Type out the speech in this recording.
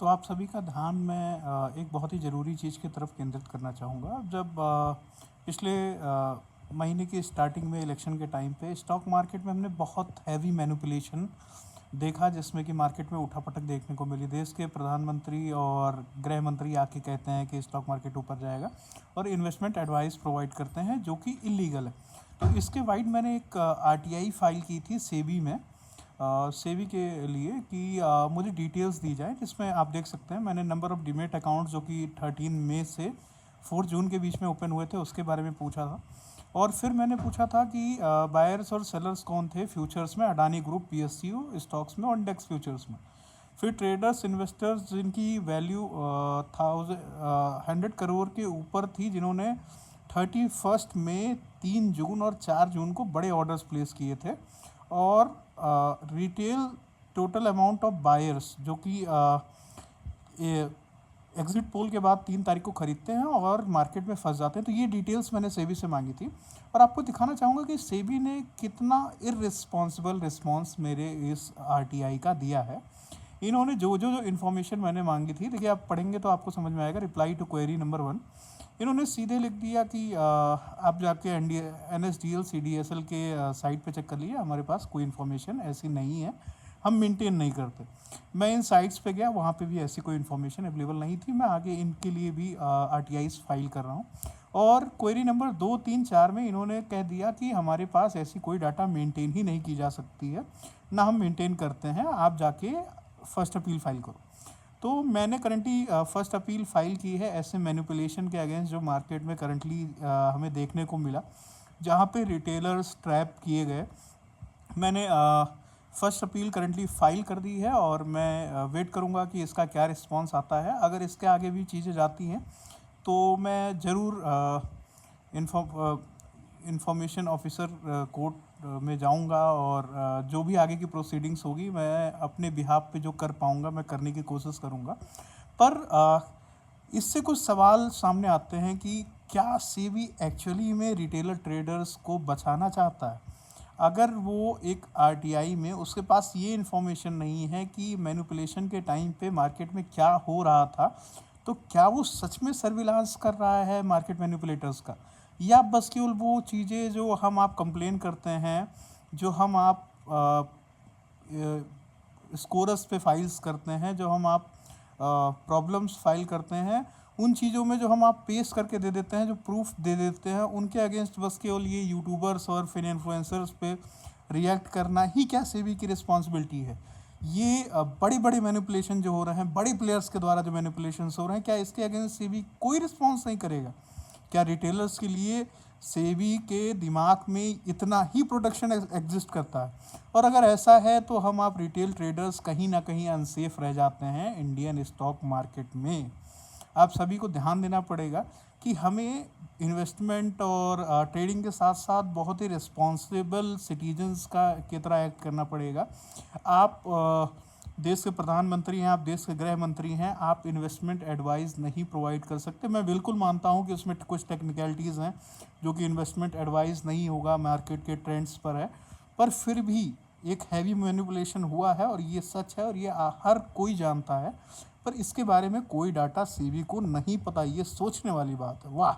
तो आप सभी का ध्यान मैं एक बहुत ही ज़रूरी चीज़ की तरफ केंद्रित करना चाहूँगा। जब पिछले महीने की स्टार्टिंग में इलेक्शन के टाइम पे स्टॉक मार्केट में हमने बहुत हैवी मैनिपुलेशन देखा, जिसमें कि मार्केट में उठापटक देखने को मिली। देश के प्रधानमंत्री और गृह मंत्री आके कहते हैं कि स्टॉक मार्केट ऊपर जाएगा और इन्वेस्टमेंट एडवाइस प्रोवाइड करते हैं, जो कि इलीगल है। तो इसके वाइड मैंने एक आरटीआई फाइल की थी सेबी में, सेबी के लिए कि मुझे डिटेल्स दी जाए, जिसमें आप देख सकते हैं मैंने नंबर ऑफ़ डीमैट अकाउंट्स जो कि 13 मई से 4 जून के बीच में ओपन हुए थे उसके बारे में पूछा था। और फिर मैंने पूछा था कि बायर्स और सेलर्स कौन थे फ्यूचर्स में, अडानी ग्रुप, पीएसयू स्टॉक्स में और इंडेक्स फ्यूचर्स में। फिर ट्रेडर्स, इन्वेस्टर्स जिनकी वैल्यू 100 करोड़ के ऊपर थी, जिन्होंने 31 मई, 3 जून और 4 जून को बड़े ऑर्डर्स प्लेस किए थे। और retail total amount of buyers जो कि एग्जिट पोल के बाद 3 तारीख को खरीदते हैं और मार्केट में फंस जाते हैं। तो ये डिटेल्स मैंने सेबी से मांगी थी और आपको दिखाना चाहूँगा कि सेबी ने कितना इररिस्पॉन्सिबल रिस्पॉन्स मेरे इस आरटीआई का दिया है। इन्होंने जो जो जो इन्फॉर्मेशन मैंने मांगी थी, देखिए आप पढ़ेंगे तो आपको समझ में आएगा। रिप्लाई टू क्वेरी नंबर 1, इन्होंने सीधे लिख दिया कि आप जाके NSDL CDSL के साइट पे चेक कर लिए, हमारे पास कोई इन्फॉर्मेशन ऐसी नहीं है, हम मेंटेन नहीं करते। मैं इन साइट्स पे गया, वहाँ पे भी ऐसी कोई इन्फॉर्मेशन अवेलेबल नहीं थी। मैं आगे इनके लिए भी RTIs फाइल कर रहा हूँ। और क्वेरी नंबर 2, 3, 4 में इन्होंने कह दिया कि हमारे पास ऐसी कोई डाटा मेंटेन ही नहीं की जा सकती है, ना हम मेंटेन करते हैं, आप जाके फर्स्ट अपील फाइल करो। तो मैंने करंटली फर्स्ट अपील फाइल की है ऐसे मैनिपुलेशन के अगेंस्ट जो मार्केट में करंटली हमें देखने को मिला, जहाँ पे रिटेलर्स ट्रैप किए गए। मैंने फर्स्ट अपील करंटली फाइल कर दी है और मैं वेट करूँगा कि इसका क्या रिस्पांस आता है। अगर इसके आगे भी चीज़ें जाती हैं तो मैं ज़रूर इंफॉर्मेशन ऑफिसर कोर्ट में जाऊंगा और जो भी आगे की प्रोसीडिंग्स होगी मैं अपने बिहाफ पे जो कर पाऊंगा मैं करने की कोशिश करूंगा। पर इससे कुछ सवाल सामने आते हैं कि क्या सेबी एक्चुअली में रिटेलर ट्रेडर्स को बचाना चाहता है? अगर वो एक आरटीआई में उसके पास ये इन्फॉर्मेशन नहीं है कि मैनिपुलेशन के टाइम पे मार्केट में क्या हो रहा था, तो क्या वो सच में सर्विलांस कर रहा है मार्केट मैनिपुलेटर्स का, या बस केवल वो चीज़ें जो हम आप कंप्लेन करते हैं, जो हम आप स्कोरस पे फाइल्स करते हैं, जो हम आप प्रॉब्लम्स फाइल करते हैं, उन चीज़ों में जो हम आप पेश करके दे देते हैं, जो प्रूफ दे देते हैं, उनके अगेंस्ट बस केवल ये यूट्यूबर्स और फिर इन्फ्लुएंसर्स पे रिएक्ट करना ही क्या सेबी की रिस्पॉन्सिबिलिटी है? ये बड़े बड़े मैनिपुलेशन जो हो रहे हैं, बड़े प्लेयर्स के द्वारा जो मैनिपुलेशंस हो रहे हैं, क्या इसके अगेंस्ट सेबी कोई रिस्पॉन्स नहीं करेगा? क्या रिटेलर्स के लिए सेबी के दिमाग में इतना ही प्रोटेक्शन एग्जिस्ट करता है? और अगर ऐसा है तो हम आप रिटेल ट्रेडर्स कहीं ना कहीं अनसेफ रह जाते हैं इंडियन स्टॉक मार्केट में। आप सभी को ध्यान देना पड़ेगा कि हमें इन्वेस्टमेंट और ट्रेडिंग के साथ साथ बहुत ही रिस्पॉन्सिबल सिटीजन्स का की तरह एक्ट करना पड़ेगा। आप देश के प्रधानमंत्री हैं, आप देश के गृह मंत्री हैं, आप इन्वेस्टमेंट एडवाइस नहीं प्रोवाइड कर सकते। मैं बिल्कुल मानता हूं कि उसमें कुछ टेक्निकलिटीज़ हैं जो कि इन्वेस्टमेंट एडवाइस नहीं होगा, मार्केट के ट्रेंड्स पर है, पर फिर भी एक हैवी मैनिपुलेशन हुआ है और ये सच है और ये हर कोई जानता है। पर इसके बारे में कोई डाटा सेबी को नहीं पता, ये सोचने वाली बात है। वाह।